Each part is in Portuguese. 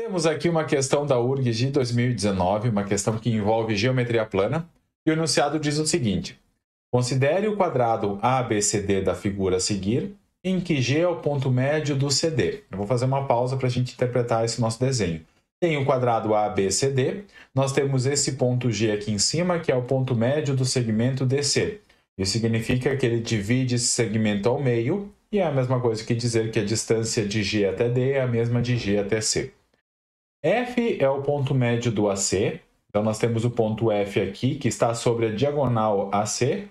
Temos aqui uma questão da URGS de 2019, uma questão que envolve geometria plana, e o enunciado diz o seguinte: considere o quadrado ABCD da figura a seguir, em que G é o ponto médio do CD. Eu vou fazer uma pausa para a gente interpretar esse nosso desenho. Tem o quadrado ABCD, nós temos esse ponto G aqui em cima, que é o ponto médio do segmento DC. Isso significa que ele divide esse segmento ao meio, e é a mesma coisa que dizer que a distância de G até D é a mesma de G até C. F é o ponto médio do AC, então nós temos o ponto F aqui, que está sobre a diagonal AC,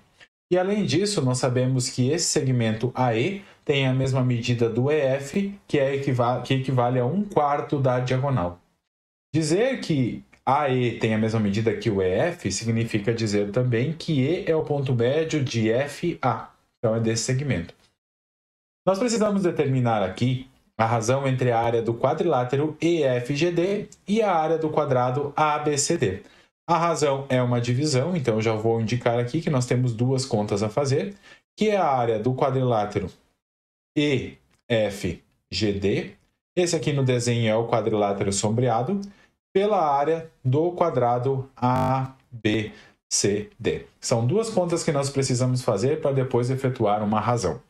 e além disso, nós sabemos que esse segmento AE tem a mesma medida do EF, que equivale a 1/4 da diagonal. Dizer que AE tem a mesma medida que o EF significa dizer também que E é o ponto médio de FA, então é desse segmento. Nós precisamos determinar aqui a razão entre a área do quadrilátero EFGD e a área do quadrado ABCD. A razão é uma divisão, então eu já vou indicar aqui que nós temos duas contas a fazer, que é a área do quadrilátero EFGD, esse aqui no desenho é o quadrilátero sombreado, pela área do quadrado ABCD. São duas contas que nós precisamos fazer para depois efetuar uma razão.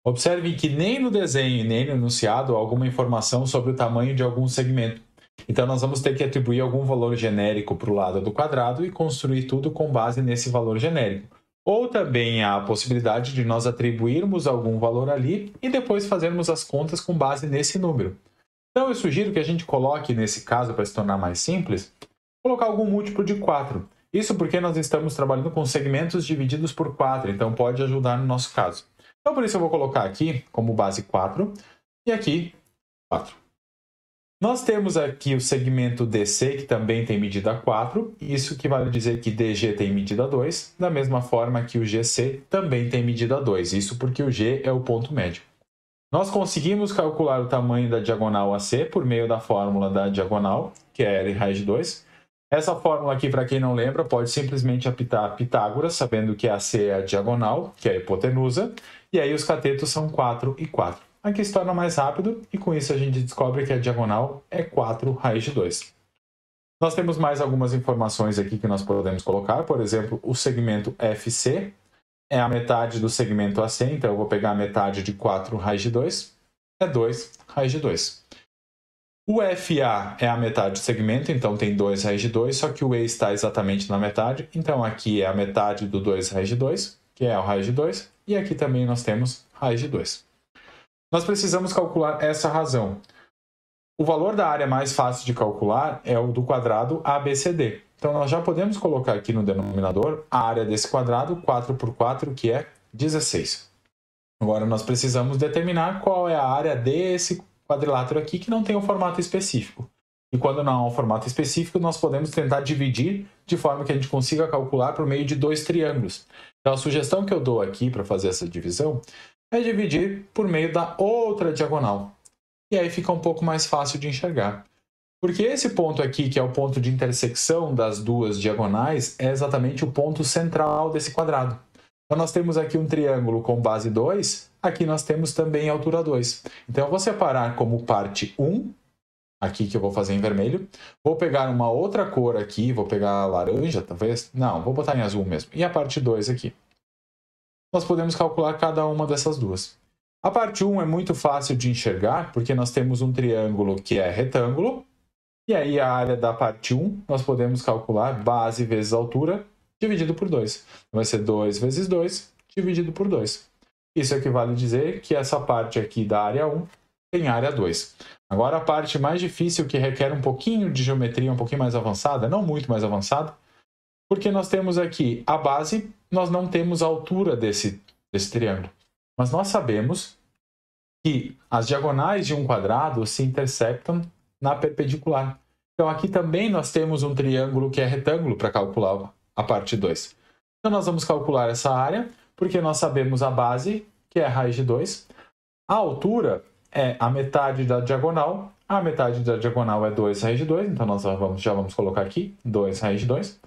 Observe que nem no desenho nem no enunciado há alguma informação sobre o tamanho de algum segmento. Então, nós vamos ter que atribuir algum valor genérico para o lado do quadrado e construir tudo com base nesse valor genérico. Ou também há a possibilidade de nós atribuirmos algum valor ali e depois fazermos as contas com base nesse número. Então, eu sugiro que a gente coloque, nesse caso, para se tornar mais simples, colocar algum múltiplo de 4. Isso porque nós estamos trabalhando com segmentos divididos por 4, então pode ajudar no nosso caso. Então, por isso eu vou colocar aqui como base 4 e aqui 4. Nós temos aqui o segmento DC, que também tem medida 4. Isso equivale a dizer que DG tem medida 2, da mesma forma que o GC também tem medida 2. Isso porque o G é o ponto médio. Nós conseguimos calcular o tamanho da diagonal AC por meio da fórmula da diagonal, que é L raiz de 2. Essa fórmula aqui, para quem não lembra, pode simplesmente aplicar Pitágoras, sabendo que AC é a diagonal, que é a hipotenusa, e aí os catetos são 4 e 4. Aqui se torna mais rápido, e com isso a gente descobre que a diagonal é 4 raiz de 2. Nós temos mais algumas informações aqui que nós podemos colocar, por exemplo, o segmento FC é a metade do segmento AC, então eu vou pegar a metade de 4 raiz de 2, é 2 raiz de 2. O FA é a metade do segmento, então tem 2 raiz de 2, só que o E está exatamente na metade, então aqui é a metade do 2 raiz de 2, que é o raiz de 2, e aqui também nós temos raiz de 2. Nós precisamos calcular essa razão. O valor da área mais fácil de calcular é o do quadrado ABCD. Então, nós já podemos colocar aqui no denominador a área desse quadrado, 4 por 4, que é 16. Agora, nós precisamos determinar qual é a área desse quadrilátero aqui, que não tem um formato específico. E quando não há um formato específico, nós podemos tentar dividir de forma que a gente consiga calcular por meio de dois triângulos. Então, a sugestão que eu dou aqui para fazer essa divisão é dividir por meio da outra diagonal. E aí fica um pouco mais fácil de enxergar. Porque esse ponto aqui, que é o ponto de intersecção das duas diagonais, é exatamente o ponto central desse quadrado. Então, nós temos aqui um triângulo com base 2, aqui nós temos também altura 2. Então, eu vou separar como parte 1, aqui que eu vou fazer em vermelho. Vou pegar uma outra cor aqui, vou pegar laranja, talvez. Não, vou botar em azul mesmo. E a parte 2 aqui. Nós podemos calcular cada uma dessas duas. A parte 1 é muito fácil de enxergar, porque nós temos um triângulo que é retângulo, e aí a área da parte 1 nós podemos calcular base vezes altura, dividido por 2. Vai ser 2 vezes 2, dividido por 2. Isso equivale a dizer que essa parte aqui da área 1 tem área 2. Agora a parte mais difícil, que requer um pouquinho de geometria, um pouquinho mais avançada, não muito mais avançada, porque nós temos aqui a base, nós não temos a altura desse triângulo. Mas nós sabemos que as diagonais de um quadrado se intersectam na perpendicular. Então aqui também nós temos um triângulo que é retângulo para calcular a parte 2. Então nós vamos calcular essa área, porque nós sabemos a base, que é a raiz de 2. A altura é a metade da diagonal. A metade da diagonal é 2 raiz de 2, então nós já vamos colocar aqui 2 raiz de 2.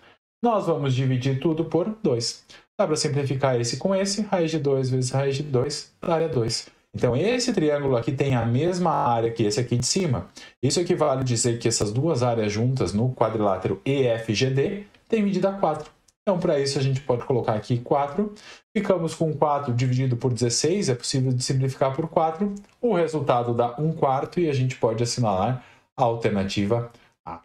Nós vamos dividir tudo por 2. Dá para simplificar esse com esse, raiz de 2 vezes raiz de 2, dá área 2. Então, esse triângulo aqui tem a mesma área que esse aqui de cima. Isso equivale a dizer que essas duas áreas juntas no quadrilátero EFGD têm medida 4. Então, para isso, a gente pode colocar aqui 4. Ficamos com 4 dividido por 16, é possível de simplificar por 4. O resultado dá 1/4 e a gente pode assinalar a alternativa A.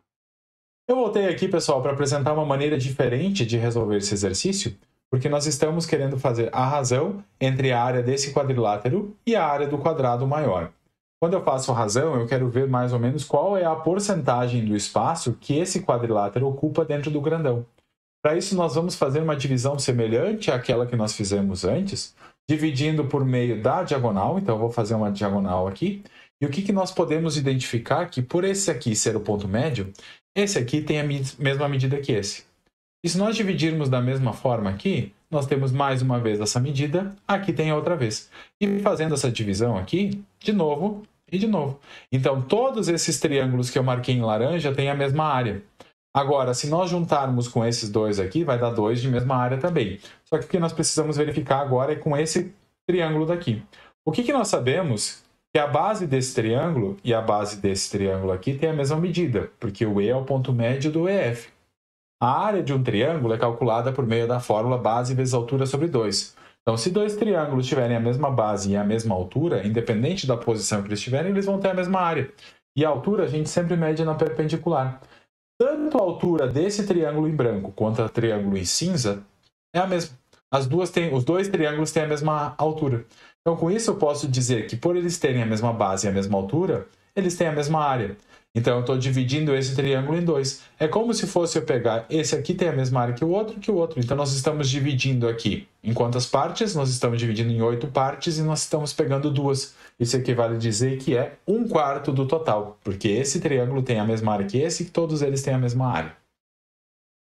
Eu voltei aqui, pessoal, para apresentar uma maneira diferente de resolver esse exercício, porque nós estamos querendo fazer a razão entre a área desse quadrilátero e a área do quadrado maior. Quando eu faço a razão, eu quero ver mais ou menos qual é a porcentagem do espaço que esse quadrilátero ocupa dentro do grandão. Para isso, nós vamos fazer uma divisão semelhante àquela que nós fizemos antes, dividindo por meio da diagonal. Então, eu vou fazer uma diagonal aqui. E o que nós podemos identificar? Que por esse aqui ser o ponto médio, esse aqui tem a mesma medida que esse. E se nós dividirmos da mesma forma aqui, nós temos mais uma vez essa medida, aqui tem a outra vez. E fazendo essa divisão aqui, de novo e de novo. Então, todos esses triângulos que eu marquei em laranja têm a mesma área. Agora, se nós juntarmos com esses dois aqui, vai dar 2 de mesma área também. Só que o que nós precisamos verificar agora é com esse triângulo daqui. O que nós sabemos? Que a base desse triângulo e a base desse triângulo aqui tem a mesma medida, porque o E é o ponto médio do EF. A área de um triângulo é calculada por meio da fórmula base vezes altura sobre 2. Então, se dois triângulos tiverem a mesma base e a mesma altura, independente da posição que eles tiverem, eles vão ter a mesma área. E a altura a gente sempre mede na perpendicular. Tanto a altura desse triângulo em branco quanto a triângulo em cinza é a mesma. Os dois triângulos têm a mesma altura. Então, com isso, eu posso dizer que por eles terem a mesma base e a mesma altura, eles têm a mesma área. Então, eu estou dividindo esse triângulo em dois. É como se fosse eu pegar esse aqui tem a mesma área que o outro. Então, nós estamos dividindo aqui em quantas partes? Nós estamos dividindo em 8 partes e nós estamos pegando 2. Isso equivale a dizer que é 1/4 do total, porque esse triângulo tem a mesma área que esse e todos eles têm a mesma área.